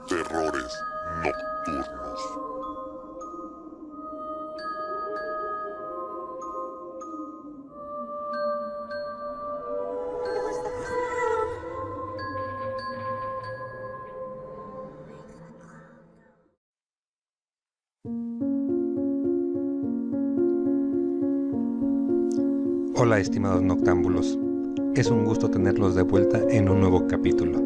Terrores nocturnos. Hola estimados noctámbulos, es un gusto tenerlos de vuelta en un nuevo capítulo.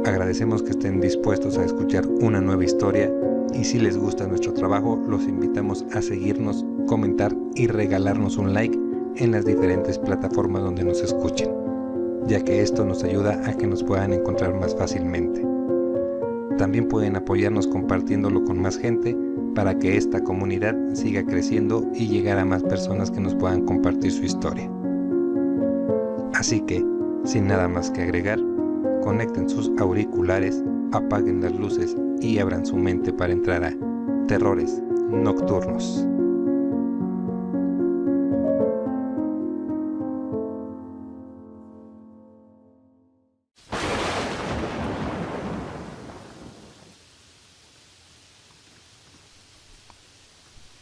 Agradecemos que estén dispuestos a escuchar una nueva historia y si les gusta nuestro trabajo los invitamos a seguirnos, comentar y regalarnos un like en las diferentes plataformas donde nos escuchen, ya que esto nos ayuda a que nos puedan encontrar más fácilmente. También pueden apoyarnos compartiéndolo con más gente para que esta comunidad siga creciendo y llegar a más personas que nos puedan compartir su historia. Así que, sin nada más que agregar, conecten sus auriculares, apaguen las luces y abran su mente para entrar a Terrores Nocturnos.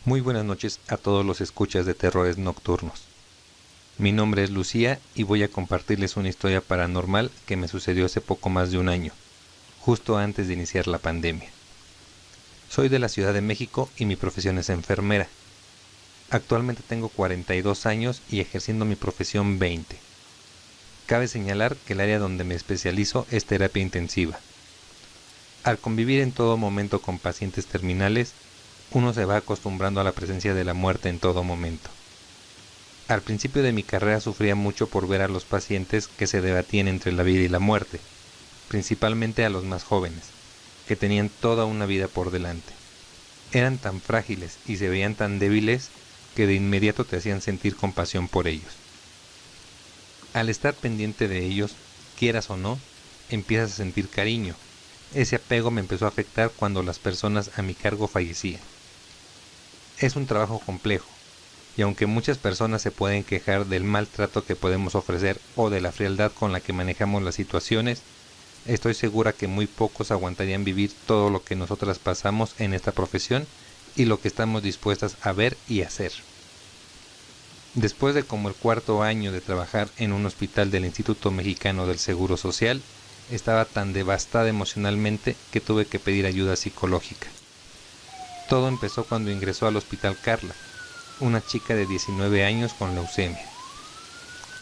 Muy buenas noches a todos los escuchas de Terrores Nocturnos. Mi nombre es Lucía y voy a compartirles una historia paranormal que me sucedió hace poco más de un año, justo antes de iniciar la pandemia. Soy de la Ciudad de México y mi profesión es enfermera. Actualmente tengo 42 años y ejerciendo mi profesión 20. Cabe señalar que el área donde me especializo es terapia intensiva. Al convivir en todo momento con pacientes terminales, uno se va acostumbrando a la presencia de la muerte en todo momento. Al principio de mi carrera sufría mucho por ver a los pacientes que se debatían entre la vida y la muerte, principalmente a los más jóvenes, que tenían toda una vida por delante. Eran tan frágiles y se veían tan débiles que de inmediato te hacían sentir compasión por ellos. Al estar pendiente de ellos, quieras o no, empiezas a sentir cariño. Ese apego me empezó a afectar cuando las personas a mi cargo fallecían. Es un trabajo complejo, y aunque muchas personas se pueden quejar del maltrato que podemos ofrecer o de la frialdad con la que manejamos las situaciones, estoy segura que muy pocos aguantarían vivir todo lo que nosotras pasamos en esta profesión y lo que estamos dispuestas a ver y hacer. Después de como el cuarto año de trabajar en un hospital del Instituto Mexicano del Seguro Social, estaba tan devastada emocionalmente que tuve que pedir ayuda psicológica. Todo empezó cuando ingresó al hospital Carla, una chica de 19 años con leucemia.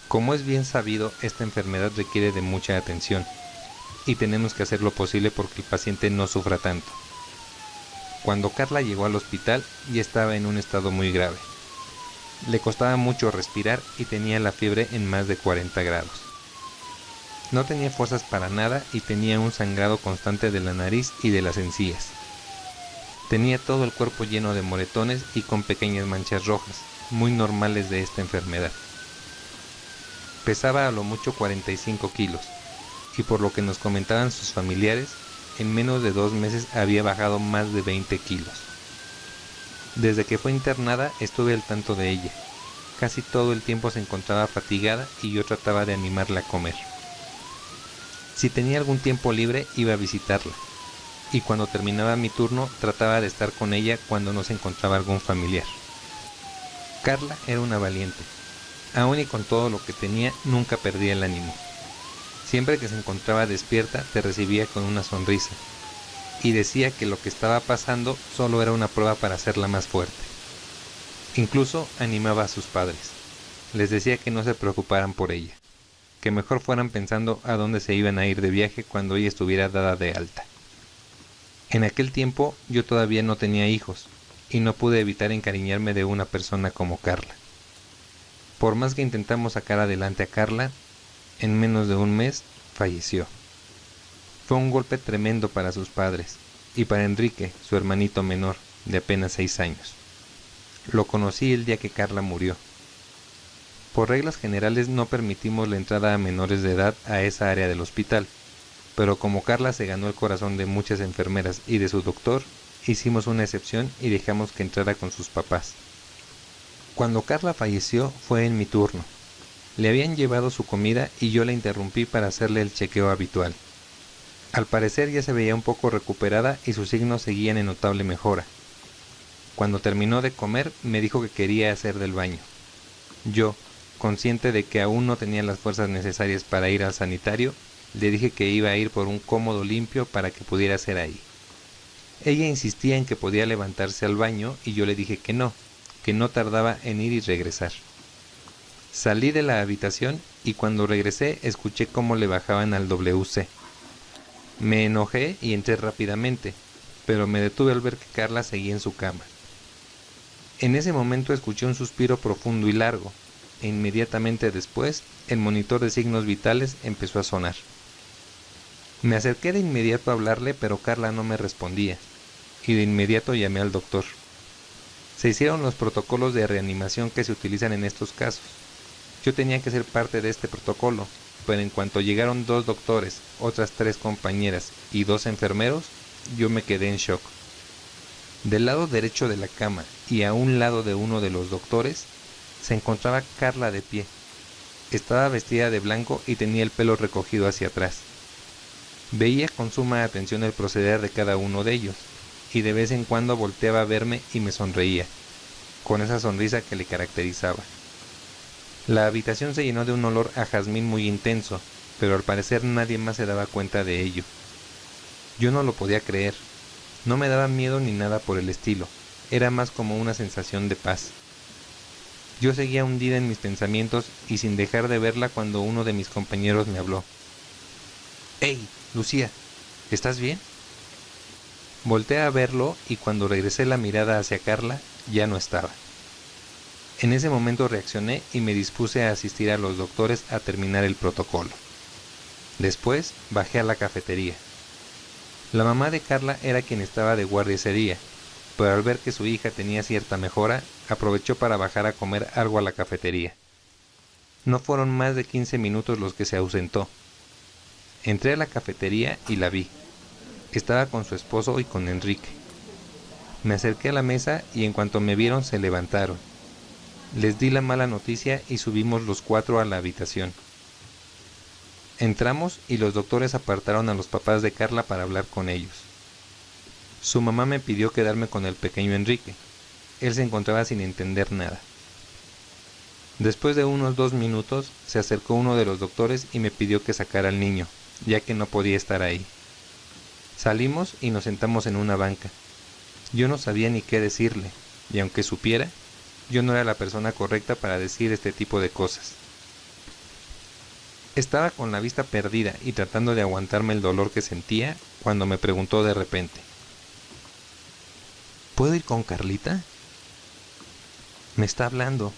Como es bien sabido, esta enfermedad requiere de mucha atención y tenemos que hacer lo posible porque el paciente no sufra tanto. Cuando Carla llegó al hospital ya estaba en un estado muy grave. Le costaba mucho respirar y tenía la fiebre en más de 40 grados. No tenía fuerzas para nada y tenía un sangrado constante de la nariz y de las encías. Tenía todo el cuerpo lleno de moretones y con pequeñas manchas rojas, muy normales de esta enfermedad. Pesaba a lo mucho 45 kilos, y por lo que nos comentaban sus familiares, en menos de 2 meses había bajado más de 20 kilos. Desde que fue internada estuve al tanto de ella. Casi todo el tiempo se encontraba fatigada y yo trataba de animarla a comer. Si tenía algún tiempo libre iba a visitarla, y cuando terminaba mi turno trataba de estar con ella cuando no se encontraba algún familiar. Carla era una valiente. Aún y con todo lo que tenía, nunca perdía el ánimo. Siempre que se encontraba despierta, te recibía con una sonrisa, y decía que lo que estaba pasando solo era una prueba para hacerla más fuerte. Incluso animaba a sus padres. Les decía que no se preocuparan por ella, que mejor fueran pensando a dónde se iban a ir de viaje cuando ella estuviera dada de alta. En aquel tiempo yo todavía no tenía hijos, y no pude evitar encariñarme de una persona como Carla. Por más que intentamos sacar adelante a Carla, en menos de un mes falleció. Fue un golpe tremendo para sus padres, y para Enrique, su hermanito menor, de apenas 6 años. Lo conocí el día que Carla murió. Por reglas generales no permitimos la entrada a menores de edad a esa área del hospital, pero como Carla se ganó el corazón de muchas enfermeras y de su doctor, hicimos una excepción y dejamos que entrara con sus papás. Cuando Carla falleció fue en mi turno. Le habían llevado su comida y yo la interrumpí para hacerle el chequeo habitual. Al parecer ya se veía un poco recuperada y sus signos seguían en notable mejora. Cuando terminó de comer me dijo que quería hacer del baño. Yo, consciente de que aún no tenía las fuerzas necesarias para ir al sanitario, le dije que iba a ir por un cómodo limpio para que pudiera hacer ahí. Ella insistía en que podía levantarse al baño y yo le dije que no tardaba en ir y regresar. Salí de la habitación y cuando regresé escuché cómo le bajaban al WC. Me enojé y entré rápidamente, pero me detuve al ver que Carla seguía en su cama. En ese momento escuché un suspiro profundo y largo, e inmediatamente después el monitor de signos vitales empezó a sonar. Me acerqué de inmediato a hablarle, pero Carla no me respondía, y de inmediato llamé al doctor. Se hicieron los protocolos de reanimación que se utilizan en estos casos. Yo tenía que ser parte de este protocolo, pero en cuanto llegaron 2 doctores, otras 3 compañeras y 2 enfermeros, yo me quedé en shock. Del lado derecho de la cama y a un lado de uno de los doctores, se encontraba Carla de pie. Estaba vestida de blanco y tenía el pelo recogido hacia atrás. Veía con suma atención el proceder de cada uno de ellos, y de vez en cuando volteaba a verme y me sonreía, con esa sonrisa que le caracterizaba. La habitación se llenó de un olor a jazmín muy intenso, pero al parecer nadie más se daba cuenta de ello. Yo no lo podía creer. No me daba miedo ni nada por el estilo, era más como una sensación de paz. Yo seguía hundida en mis pensamientos y sin dejar de verla cuando uno de mis compañeros me habló. «¡Hey, Lucía! ¿Estás bien?» Volteé a verlo y cuando regresé la mirada hacia Carla, ya no estaba. En ese momento reaccioné y me dispuse a asistir a los doctores a terminar el protocolo. Después bajé a la cafetería. La mamá de Carla era quien estaba de guardia ese día, pero al ver que su hija tenía cierta mejora, aprovechó para bajar a comer algo a la cafetería. No fueron más de 15 minutos los que se ausentó. Entré a la cafetería y la vi. Estaba con su esposo y con Enrique. Me acerqué a la mesa y en cuanto me vieron se levantaron. Les di la mala noticia y subimos los 4 a la habitación. Entramos y los doctores apartaron a los papás de Carla para hablar con ellos. Su mamá me pidió quedarme con el pequeño Enrique. Él se encontraba sin entender nada. Después de unos 2 minutos se acercó uno de los doctores y me pidió que sacara al niño, ya que no podía estar ahí. Salimos y nos sentamos en una banca. Yo no sabía ni qué decirle, y aunque supiera, yo no era la persona correcta para decir este tipo de cosas. Estaba con la vista perdida y tratando de aguantarme el dolor que sentía cuando me preguntó de repente. ¿Puedo ir con Carlita? Me está hablando.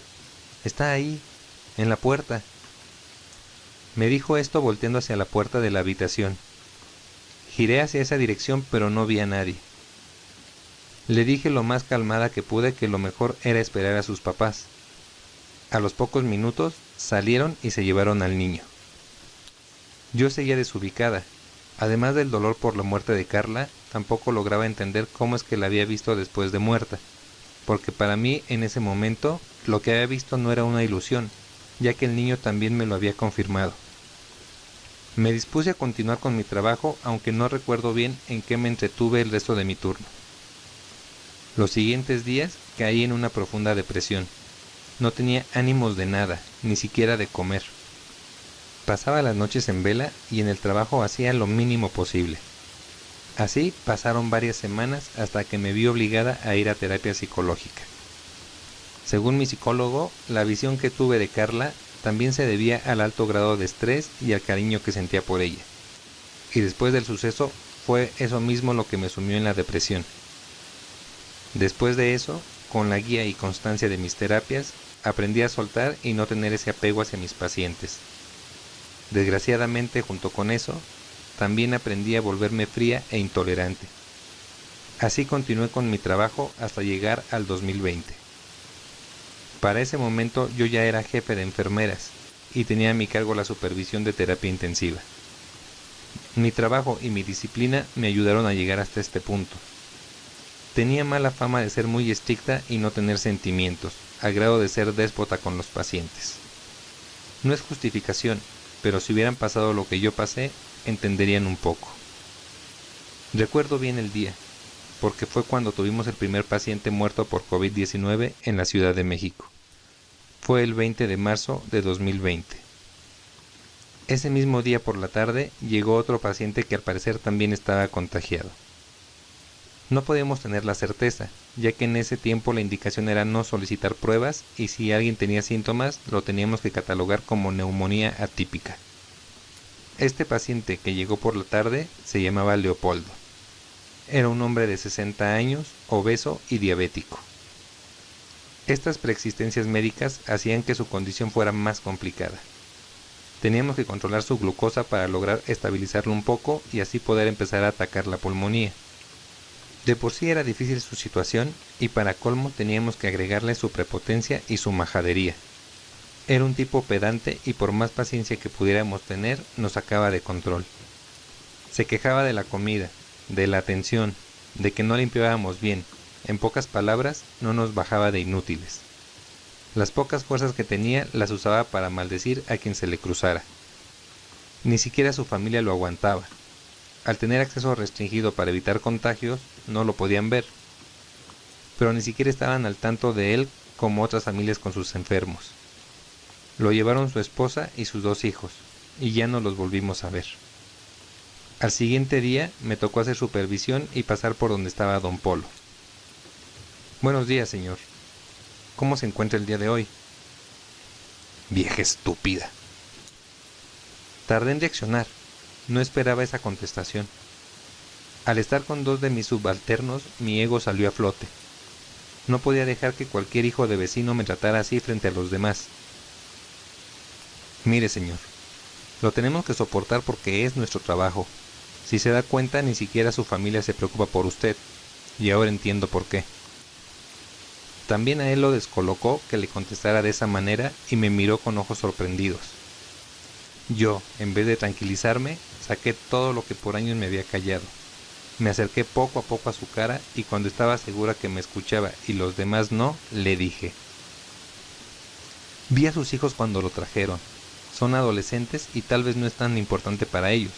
Está ahí, en la puerta. Me dijo esto volteando hacia la puerta de la habitación. Giré hacia esa dirección pero no vi a nadie. Le dije lo más calmada que pude que lo mejor era esperar a sus papás. A los pocos minutos salieron y se llevaron al niño. Yo seguía desubicada. Además del dolor por la muerte de Carla, tampoco lograba entender cómo es que la había visto después de muerta, porque para mí en ese momento lo que había visto no era una ilusión, ya que el niño también me lo había confirmado. Me dispuse a continuar con mi trabajo, aunque no recuerdo bien en qué me entretuve el resto de mi turno. Los siguientes días caí en una profunda depresión. No tenía ánimos de nada, ni siquiera de comer. Pasaba las noches en vela y en el trabajo hacía lo mínimo posible. Así pasaron varias semanas hasta que me vi obligada a ir a terapia psicológica. Según mi psicólogo, la visión que tuve de Carla también se debía al alto grado de estrés y al cariño que sentía por ella. Y después del suceso fue eso mismo lo que me sumió en la depresión. Después de eso, con la guía y constancia de mis terapias, aprendí a soltar y no tener ese apego hacia mis pacientes. Desgraciadamente, junto con eso, también aprendí a volverme fría e intolerante. Así continué con mi trabajo hasta llegar al 2020. Para ese momento yo ya era jefe de enfermeras y tenía a mi cargo la supervisión de terapia intensiva. Mi trabajo y mi disciplina me ayudaron a llegar hasta este punto. Tenía mala fama de ser muy estricta y no tener sentimientos, al grado de ser déspota con los pacientes. No es justificación, pero si hubieran pasado lo que yo pasé, entenderían un poco. Recuerdo bien el día, porque fue cuando tuvimos el primer paciente muerto por COVID-19 en la Ciudad de México. Fue el 20 de marzo de 2020. Ese mismo día por la tarde llegó otro paciente que al parecer también estaba contagiado. No podíamos tener la certeza, ya que en ese tiempo la indicación era no solicitar pruebas y si alguien tenía síntomas lo teníamos que catalogar como neumonía atípica. Este paciente que llegó por la tarde se llamaba Leopoldo. Era un hombre de 60 años, obeso y diabético. Estas preexistencias médicas hacían que su condición fuera más complicada. Teníamos que controlar su glucosa para lograr estabilizarlo un poco y así poder empezar a atacar la pulmonía. De por sí era difícil su situación y para colmo teníamos que agregarle su prepotencia y su majadería. Era un tipo pedante y por más paciencia que pudiéramos tener nos sacaba de control. Se quejaba de la comida, de la atención, de que no limpiábamos bien. En pocas palabras, no nos bajaba de inútiles. Las pocas fuerzas que tenía las usaba para maldecir a quien se le cruzara. Ni siquiera su familia lo aguantaba. Al tener acceso restringido para evitar contagios, no lo podían ver. Pero ni siquiera estaban al tanto de él como otras familias con sus enfermos. Lo llevaron su esposa y sus 2 hijos, y ya no los volvimos a ver. Al siguiente día me tocó hacer supervisión y pasar por donde estaba don Polo. Buenos días, señor. ¿Cómo se encuentra el día de hoy? Vieja estúpida. Tardé en reaccionar. No esperaba esa contestación. Al estar con 2 de mis subalternos, mi ego salió a flote. No podía dejar que cualquier hijo de vecino me tratara así frente a los demás. Mire, señor, lo tenemos que soportar porque es nuestro trabajo. Si se da cuenta, ni siquiera su familia se preocupa por usted, y ahora entiendo por qué. También a él lo descolocó que le contestara de esa manera y me miró con ojos sorprendidos. Yo, en vez de tranquilizarme, saqué todo lo que por años me había callado. Me acerqué poco a poco a su cara y cuando estaba segura que me escuchaba y los demás no, le dije: vi a sus hijos cuando lo trajeron. Son adolescentes y tal vez no es tan importante para ellos.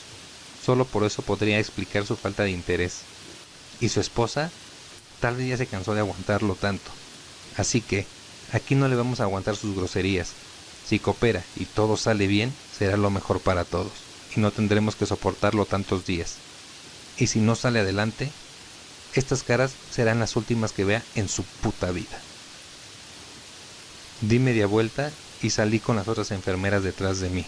Solo por eso podría explicar su falta de interés. Y su esposa, tal vez ya se cansó de aguantarlo tanto. Así que, aquí no le vamos a aguantar sus groserías. Si coopera y todo sale bien, será lo mejor para todos, y no tendremos que soportarlo tantos días. Y si no sale adelante, estas caras serán las últimas que vea en su puta vida. Di media vuelta y salí con las otras enfermeras detrás de mí.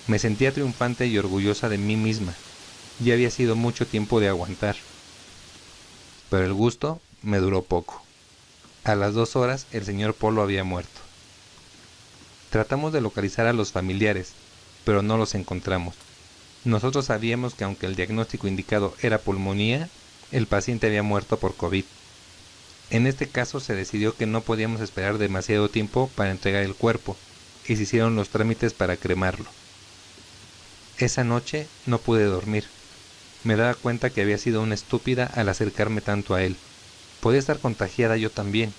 Me sentía triunfante y orgullosa de mí misma. Ya había sido mucho tiempo de aguantar. Pero el gusto me duró poco. A las 2 horas el señor Polo había muerto. Tratamos de localizar a los familiares, pero no los encontramos. Nosotros sabíamos que aunque el diagnóstico indicado era pulmonía, el paciente había muerto por COVID. En este caso se decidió que no podíamos esperar demasiado tiempo para entregar el cuerpo, y se hicieron los trámites para cremarlo. Esa noche no pude dormir. Me daba cuenta que había sido una estúpida al acercarme tanto a él. Podía estar contagiada yo también.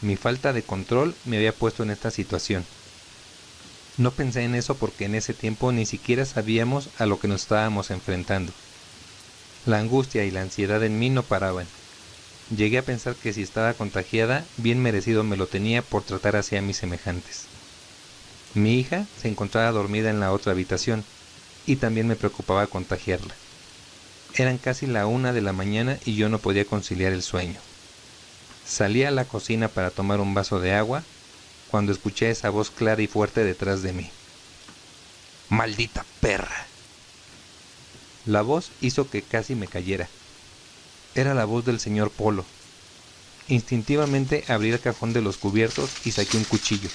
Mi falta de control me había puesto en esta situación. No pensé en eso porque en ese tiempo ni siquiera sabíamos a lo que nos estábamos enfrentando. La angustia y la ansiedad en mí no paraban. Llegué a pensar que si estaba contagiada, bien merecido me lo tenía por tratar así a mis semejantes. Mi hija se encontraba dormida en la otra habitación y también me preocupaba contagiarla. Eran casi la 1 de la mañana y yo no podía conciliar el sueño. Salí a la cocina para tomar un vaso de agua cuando escuché esa voz clara y fuerte detrás de mí. ¡Maldita perra! La voz hizo que casi me cayera. Era la voz del señor Polo. Instintivamente abrí el cajón de los cubiertos y saqué un cuchillo.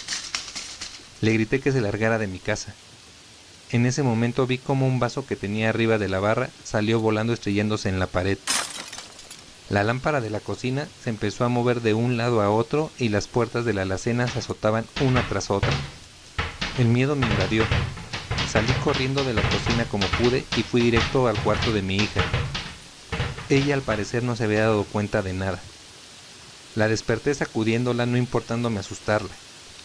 Le grité que se largara de mi casa. En ese momento vi cómo un vaso que tenía arriba de la barra salió volando estrellándose en la pared. La lámpara de la cocina se empezó a mover de un lado a otro y las puertas de la alacena se azotaban una tras otra. El miedo me invadió. Salí corriendo de la cocina como pude y fui directo al cuarto de mi hija. Ella al parecer no se había dado cuenta de nada. La desperté sacudiéndola, no importándome asustarla.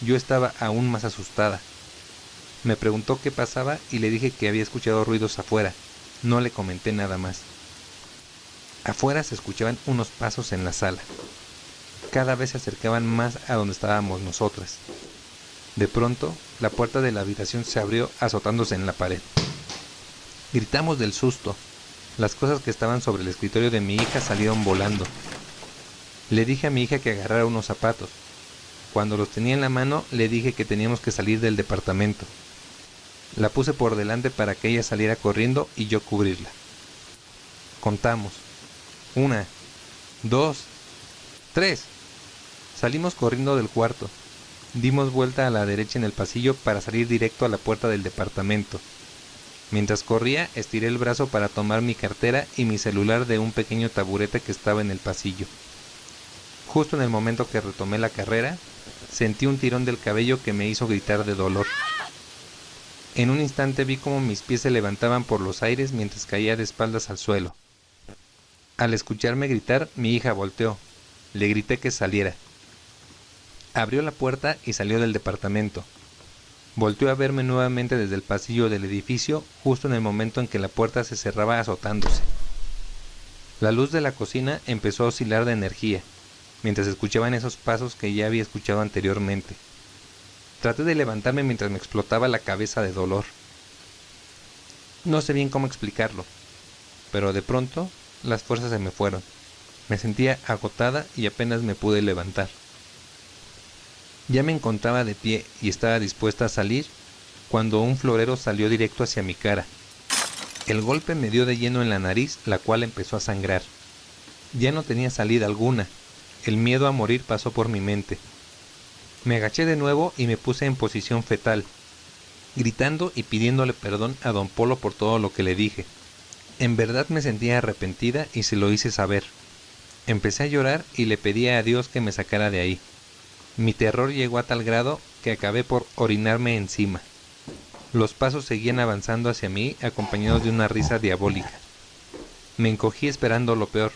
Yo estaba aún más asustada. Me preguntó qué pasaba y le dije que había escuchado ruidos afuera. No le comenté nada más. Afuera se escuchaban unos pasos en la sala. Cada vez se acercaban más a donde estábamos nosotras. De pronto, la puerta de la habitación se abrió azotándose en la pared. Gritamos del susto. Las cosas que estaban sobre el escritorio de mi hija salieron volando. Le dije a mi hija que agarrara unos zapatos. Cuando los tenía en la mano, le dije que teníamos que salir del departamento. La puse por delante para que ella saliera corriendo y yo cubrirla. Contamos. 1, 2, 3. Salimos corriendo del cuarto. Dimos vuelta a la derecha en el pasillo para salir directo a la puerta del departamento. Mientras corría, estiré el brazo para tomar mi cartera y mi celular de un pequeño taburete que estaba en el pasillo. Justo en el momento que retomé la carrera, sentí un tirón del cabello que me hizo gritar de dolor. En un instante vi cómo mis pies se levantaban por los aires mientras caía de espaldas al suelo. Al escucharme gritar, mi hija volteó. Le grité que saliera. Abrió la puerta y salió del departamento. Volteó a verme nuevamente desde el pasillo del edificio, justo en el momento en que la puerta se cerraba azotándose. La luz de la cocina empezó a oscilar de energía, mientras escuchaban esos pasos que ya había escuchado anteriormente. Traté de levantarme mientras me explotaba la cabeza de dolor. No sé bien cómo explicarlo, pero de pronto las fuerzas se me fueron. Me sentía agotada y apenas me pude levantar. Ya me encontraba de pie y estaba dispuesta a salir cuando un florero salió directo hacia mi cara. El golpe me dio de lleno en la nariz, la cual empezó a sangrar. Ya no tenía salida alguna. El miedo a morir pasó por mi mente. Me agaché de nuevo y me puse en posición fetal, gritando y pidiéndole perdón a don Polo por todo lo que le dije. En verdad me sentía arrepentida y se lo hice saber. Empecé a llorar y le pedí a Dios que me sacara de ahí. Mi terror llegó a tal grado que acabé por orinarme encima. Los pasos seguían avanzando hacia mí, acompañados de una risa diabólica. Me encogí esperando lo peor.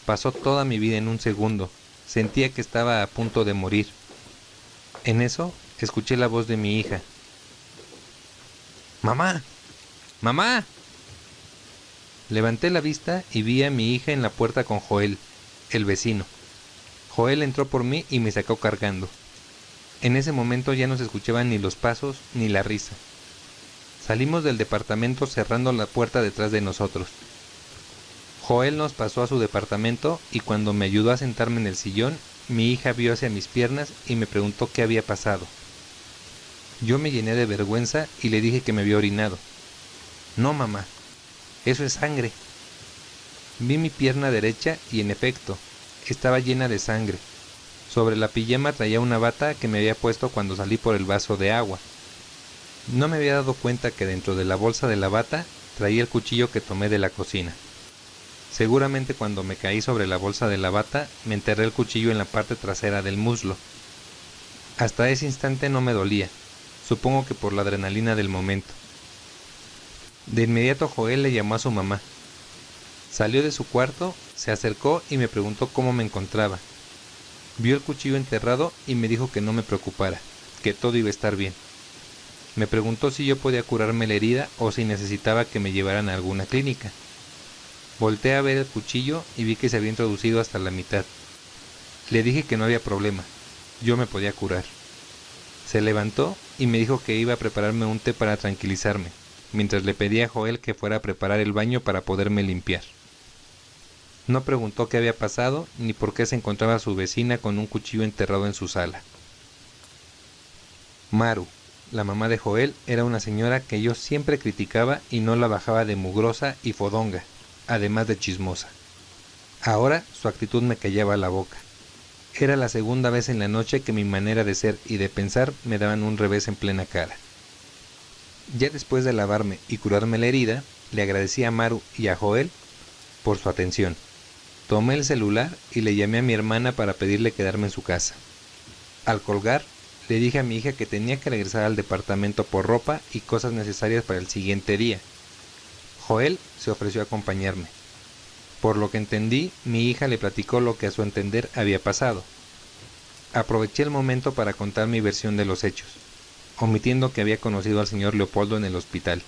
Pasó toda mi vida en un segundo. Sentía que estaba a punto de morir. En eso, escuché la voz de mi hija. ¡Mamá! ¡Mamá! Levanté la vista y vi a mi hija en la puerta con Joel, el vecino. Joel entró por mí y me sacó cargando. En ese momento ya no se escuchaban ni los pasos ni la risa. Salimos del departamento cerrando la puerta detrás de nosotros. Joel nos pasó a su departamento y cuando me ayudó a sentarme en el sillón, mi hija vio hacia mis piernas y me preguntó qué había pasado. Yo me llené de vergüenza y le dije que me había orinado. No, mamá, eso es sangre. Vi mi pierna derecha y en efecto, estaba llena de sangre. Sobre la pijama traía una bata que me había puesto cuando salí por el vaso de agua. No me había dado cuenta que dentro de la bolsa de la bata traía el cuchillo que tomé de la cocina. Seguramente cuando me caí sobre la bolsa de la bata, me enterré el cuchillo en la parte trasera del muslo. Hasta ese instante no me dolía, supongo que por la adrenalina del momento. De inmediato Joel le llamó a su mamá. Salió de su cuarto, se acercó y me preguntó cómo me encontraba. Vio el cuchillo enterrado y me dijo que no me preocupara, que todo iba a estar bien. Me preguntó si yo podía curarme la herida o si necesitaba que me llevaran a alguna clínica. Volteé a ver el cuchillo y vi que se había introducido hasta la mitad. Le dije que no había problema, yo me podía curar. Se levantó y me dijo que iba a prepararme un té para tranquilizarme, mientras le pedí a Joel que fuera a preparar el baño para poderme limpiar. No preguntó qué había pasado ni por qué se encontraba su vecina con un cuchillo enterrado en su sala. Maru, la mamá de Joel, era una señora que yo siempre criticaba y no la bajaba de mugrosa y fodonga, además de chismosa. Ahora su actitud me callaba la boca. Era la segunda vez en la noche que mi manera de ser y de pensar me daban un revés en plena cara. Ya después de lavarme y curarme la herida, le agradecí a Maru y a Joel por su atención. Tomé el celular y le llamé a mi hermana para pedirle quedarme en su casa. Al colgar, le dije a mi hija que tenía que regresar al departamento por ropa y cosas necesarias para el siguiente día. Joel se ofreció a acompañarme. Por lo que entendí, mi hija le platicó lo que a su entender había pasado. Aproveché el momento para contar mi versión de los hechos, omitiendo que había conocido al señor Leopoldo en el hospital.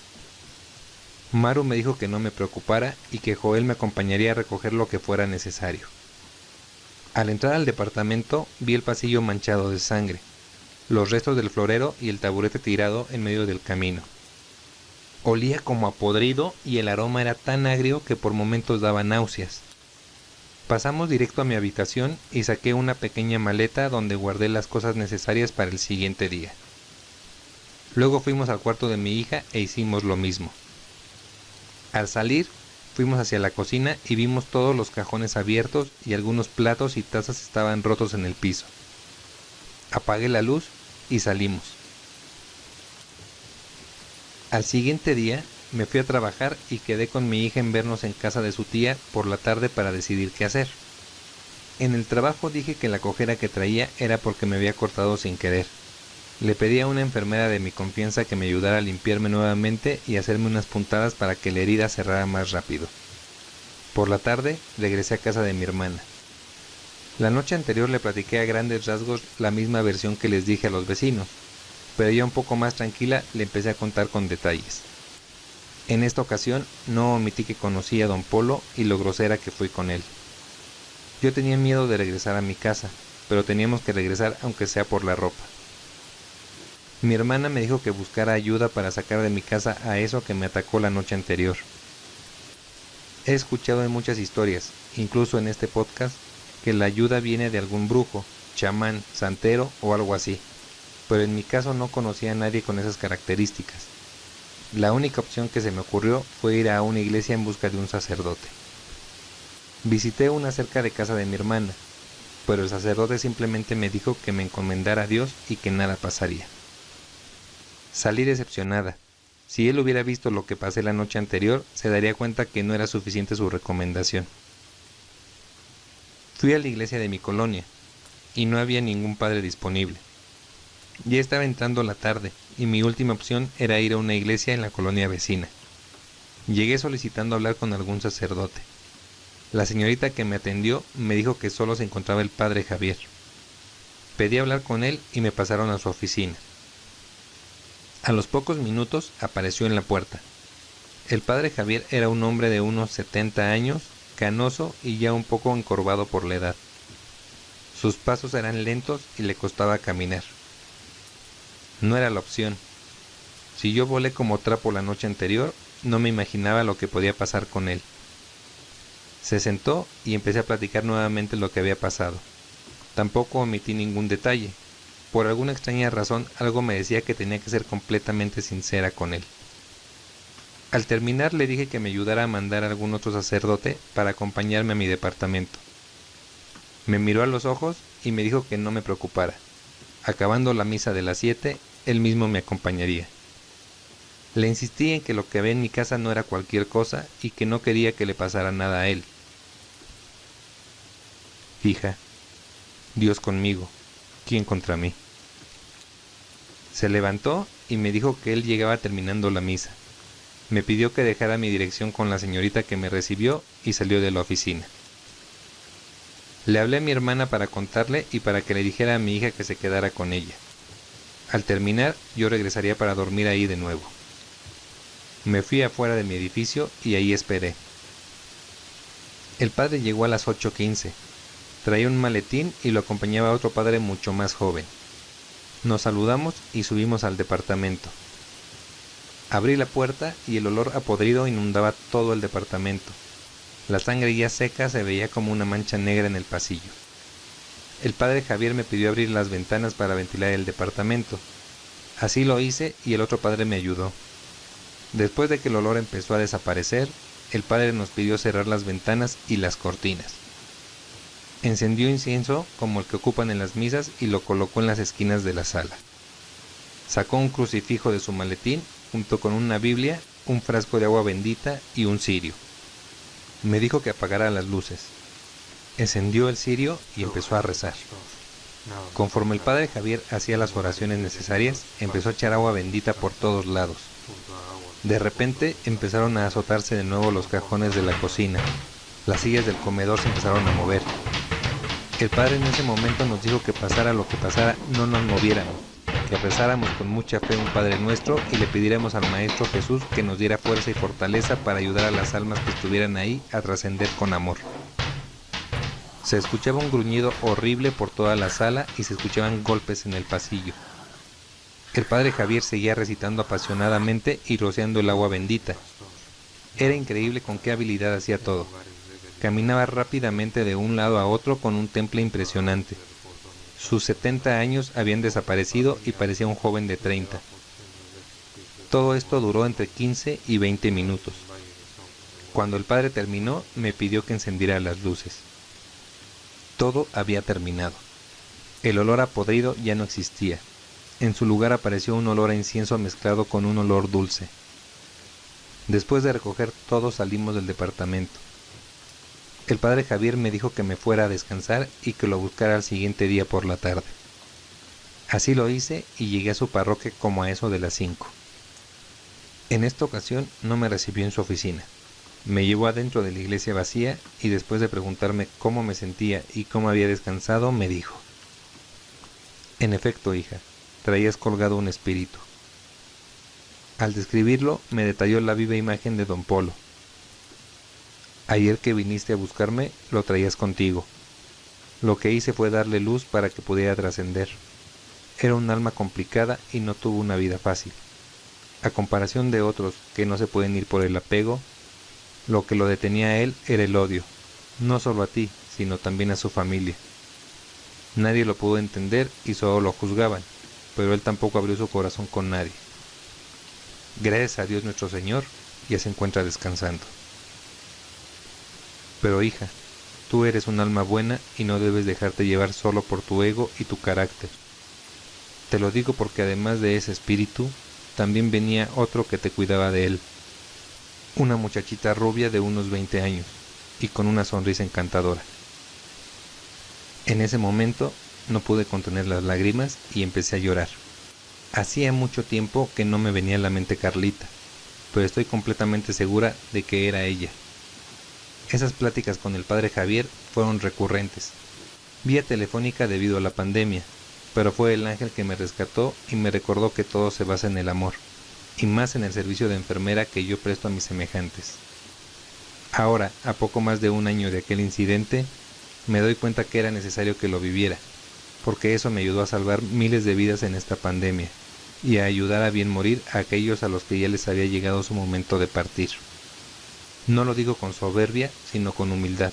Maru me dijo que no me preocupara y que Joel me acompañaría a recoger lo que fuera necesario. Al entrar al departamento vi el pasillo manchado de sangre, los restos del florero y el taburete tirado en medio del camino. Olía como a podrido y el aroma era tan agrio que por momentos daba náuseas. Pasamos directo a mi habitación y saqué una pequeña maleta donde guardé las cosas necesarias para el siguiente día. Luego fuimos al cuarto de mi hija e hicimos lo mismo. Al salir, fuimos hacia la cocina y vimos todos los cajones abiertos y algunos platos y tazas estaban rotos en el piso. Apagué la luz y salimos. Al siguiente día me fui a trabajar y quedé con mi hija en vernos en casa de su tía por la tarde para decidir qué hacer. En el trabajo dije que la cojera que traía era porque me había cortado sin querer. Le pedí a una enfermera de mi confianza que me ayudara a limpiarme nuevamente y hacerme unas puntadas para que la herida cerrara más rápido. Por la tarde regresé a casa de mi hermana. La noche anterior le platiqué a grandes rasgos la misma versión que les dije a los vecinos, pero ya un poco más tranquila le empecé a contar con detalles. En esta ocasión no omití que conocí a don Polo y lo grosera que fui con él. Yo tenía miedo de regresar a mi casa, pero teníamos que regresar aunque sea por la ropa. Mi hermana me dijo que buscara ayuda para sacar de mi casa a eso que me atacó la noche anterior. He escuchado en muchas historias, incluso en este podcast, que la ayuda viene de algún brujo, chamán, santero o algo así, pero en mi caso no conocía a nadie con esas características. La única opción que se me ocurrió fue ir a una iglesia en busca de un sacerdote. Visité una cerca de casa de mi hermana, pero el sacerdote simplemente me dijo que me encomendara a Dios y que nada pasaría. Salí decepcionada. Si él hubiera visto lo que pasé la noche anterior, se daría cuenta que no era suficiente su recomendación. Fui a la iglesia de mi colonia, y no había ningún padre disponible. Ya estaba entrando la tarde, y mi última opción era ir a una iglesia en la colonia vecina. Llegué solicitando hablar con algún sacerdote. La señorita que me atendió me dijo que solo se encontraba el padre Javier. Pedí hablar con él y me pasaron a su oficina. A los pocos minutos apareció en la puerta. El padre Javier era un hombre de unos 70 años, canoso y ya un poco encorvado por la edad. Sus pasos eran lentos y le costaba caminar. No era la opción. Si yo volé como trapo la noche anterior, no me imaginaba lo que podía pasar con él. Se sentó y empecé a platicar nuevamente lo que había pasado. Tampoco omití ningún detalle. Por alguna extraña razón, algo me decía que tenía que ser completamente sincera con él. Al terminar le dije que me ayudara a mandar a algún otro sacerdote para acompañarme a mi departamento. Me miró a los ojos y me dijo que no me preocupara. Acabando la misa de las 7, él mismo me acompañaría. Le insistí en que lo que había en mi casa no era cualquier cosa y que no quería que le pasara nada a él. Hija, Dios conmigo, ¿quién contra mí? Se levantó y me dijo que él llegaba terminando la misa. Me pidió que dejara mi dirección con la señorita que me recibió y salió de la oficina. Le hablé a mi hermana para contarle y para que le dijera a mi hija que se quedara con ella. Al terminar, yo regresaría para dormir ahí de nuevo. Me fui afuera de mi edificio y ahí esperé. El padre llegó a las 8:15. Traía un maletín y lo acompañaba otro padre mucho más joven. Nos saludamos y subimos al departamento. Abrí la puerta y el olor a podrido inundaba todo el departamento. La sangre ya seca se veía como una mancha negra en el pasillo. El padre Javier me pidió abrir las ventanas para ventilar el departamento. Así lo hice y el otro padre me ayudó. Después de que el olor empezó a desaparecer, el padre nos pidió cerrar las ventanas y las cortinas. Encendió incienso como el que ocupan en las misas y lo colocó en las esquinas de la sala. Sacó un crucifijo de su maletín junto con una Biblia, un frasco de agua bendita y un cirio. Me dijo que apagara las luces. Encendió el cirio y empezó a rezar. Conforme el padre Javier hacía las oraciones necesarias, empezó a echar agua bendita por todos lados. De repente empezaron a azotarse de nuevo los cajones de la cocina. Las sillas del comedor se empezaron a mover. El padre en ese momento nos dijo que pasara lo que pasara, no nos moviéramos, que rezáramos con mucha fe un Padre Nuestro y le pidiéramos al Maestro Jesús que nos diera fuerza y fortaleza para ayudar a las almas que estuvieran ahí a trascender con amor. Se escuchaba un gruñido horrible por toda la sala y se escuchaban golpes en el pasillo. El padre Javier seguía recitando apasionadamente y rociando el agua bendita. Era increíble con qué habilidad hacía todo. Caminaba rápidamente de un lado a otro con un temple impresionante. Sus 70 años habían desaparecido y parecía un joven de 30. Todo esto duró entre 15 y 20 minutos. Cuando el padre terminó, me pidió que encendiera las luces. Todo había terminado. El olor a podrido ya no existía. En su lugar apareció un olor a incienso mezclado con un olor dulce. Después de recoger todo, salimos del departamento. El padre Javier me dijo que me fuera a descansar y que lo buscara al siguiente día por la tarde. Así lo hice y llegué a su parroquia como a eso de las 5. En esta ocasión no me recibió en su oficina. Me llevó adentro de la iglesia vacía y después de preguntarme cómo me sentía y cómo había descansado, me dijo: en efecto, hija, traías colgado un espíritu. Al describirlo, me detalló la viva imagen de don Polo. Ayer que viniste a buscarme, lo traías contigo. Lo que hice fue darle luz para que pudiera trascender. Era un alma complicada y no tuvo una vida fácil. A comparación de otros que no se pueden ir por el apego, lo que lo detenía a él era el odio, no solo a ti, sino también a su familia. Nadie lo pudo entender y solo lo juzgaban, pero él tampoco abrió su corazón con nadie. Gracias a Dios nuestro Señor, ya se encuentra descansando. Pero hija, tú eres un alma buena y no debes dejarte llevar solo por tu ego y tu carácter. Te lo digo porque además de ese espíritu, también venía otro que te cuidaba de él. Una muchachita rubia de unos 20 años y con una sonrisa encantadora. En ese momento no pude contener las lágrimas y empecé a llorar. Hacía mucho tiempo que no me venía a la mente Carlita, pero estoy completamente segura de que era ella. Esas pláticas con el padre Javier fueron recurrentes, vía telefónica debido a la pandemia, pero fue el ángel que me rescató y me recordó que todo se basa en el amor, y más en el servicio de enfermera que yo presto a mis semejantes. Ahora, a poco más de un año de aquel incidente, me doy cuenta que era necesario que lo viviera, porque eso me ayudó a salvar miles de vidas en esta pandemia, y a ayudar a bien morir a aquellos a los que ya les había llegado su momento de partir. No lo digo con soberbia, sino con humildad,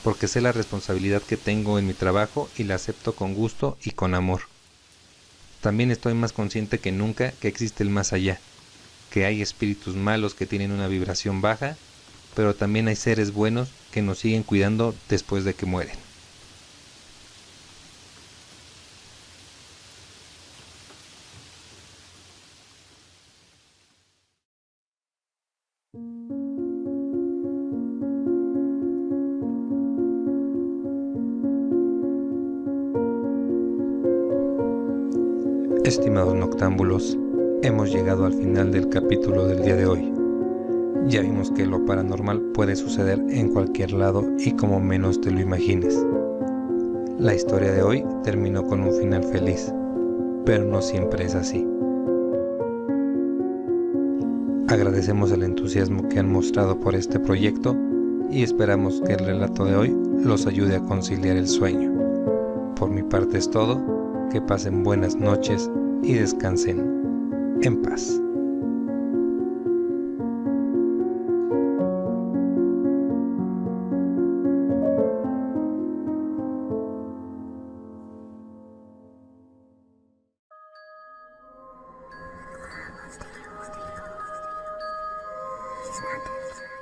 porque sé la responsabilidad que tengo en mi trabajo y la acepto con gusto y con amor. También estoy más consciente que nunca que existe el más allá, que hay espíritus malos que tienen una vibración baja, pero también hay seres buenos que nos siguen cuidando después de que mueren. Estimados noctámbulos, hemos llegado al final del capítulo del día de hoy. Ya vimos que lo paranormal puede suceder en cualquier lado y como menos te lo imagines. La historia de hoy terminó con un final feliz, pero no siempre es así. Agradecemos el entusiasmo que han mostrado por este proyecto y esperamos que el relato de hoy los ayude a conciliar el sueño. Por mi parte es todo, que pasen buenas noches y descansen en paz. She's not.